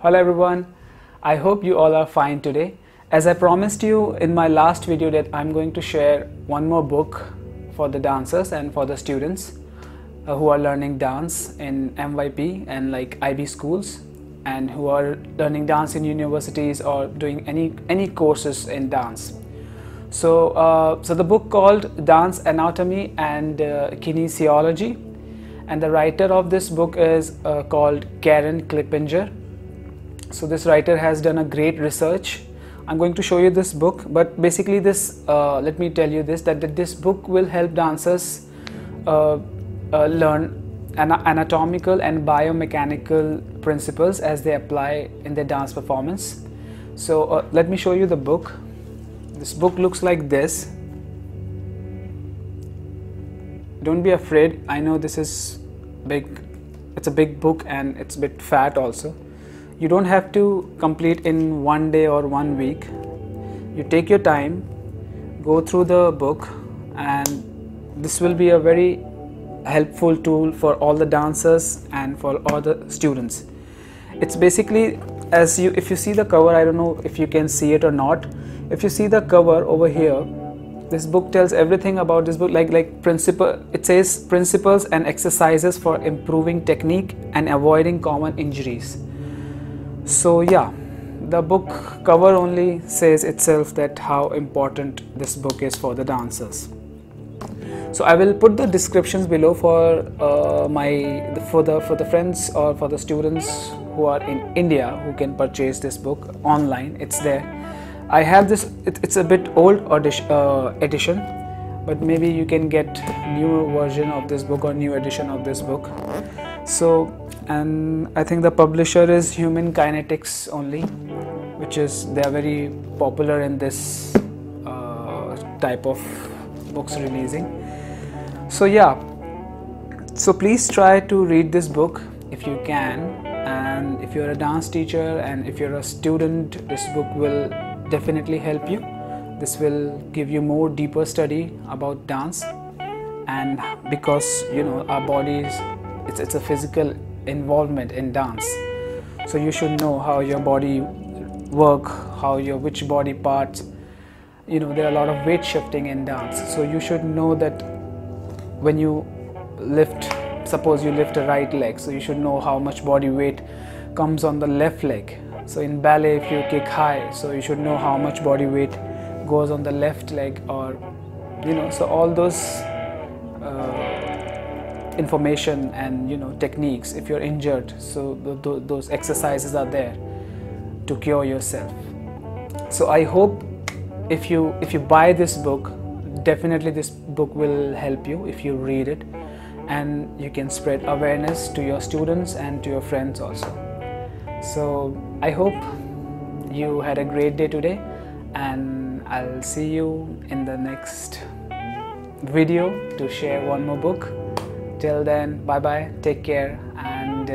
Hello everyone, I hope you all are fine today. As I promised you in my last video that I'm going to share one more book for the dancers and for the students who are learning dance in MYP and like IB schools, and who are learning dance in universities or doing any courses in dance. So the book called Dance Anatomy and Kinesiology, and the writer of this book is called Karen Klippinger. So this writer has done a great research. I'm going to show you this book, but basically this, let me tell you this, that this book will help dancers learn anatomical and biomechanical principles as they apply in their dance performance. So let me show you the book. This book looks like this. Don't be afraid. I know this is big. It's a big book and it's a bit fat also. You don't have to complete in one day or 1 week. You take your time, go through the book, and this will be a very helpful tool for all the dancers and for all the students. It's basically, if you see the cover, I don't know if you can see it or not. If you see the cover over here, this book tells everything about this book, like principle. It says principles and exercises for improving technique and avoiding common injuries. So yeah, the book cover only says itself that how important this book is for the dancers. So I will put the descriptions below for the friends or for the students who are in India who can purchase this book online. It's there. I have this. It's a bit old edition, but maybe you can get new version of this book or new edition of this book. So, and I think the publisher is Human Kinetics only, which is, they are very popular in this type of books releasing. So yeah, so please try to read this book if you can, and if you're a dance teacher and if you're a student, this book will definitely help you. This will give you more deeper study about dance, and because you know our bodies, it's a physical involvement in dance, so you should know how your body work, which body parts, you know, there are a lot of weight shifting in dance, so you should know that when you lift, suppose you lift a right leg, so you should know how much body weight comes on the left leg. So in ballet, if you kick high, so you should know how much body weight goes on the left leg, or you know, so all those information and you know techniques if you're injured, so those exercises are there to cure yourself. So I hope if you buy this book, definitely this book will help you if you read it, and you can spread awareness to your students and to your friends also. So I hope you had a great day today, and I'll see you in the next video to share one more book. Till then, bye bye, take care, and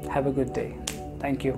have a good day. Thank you.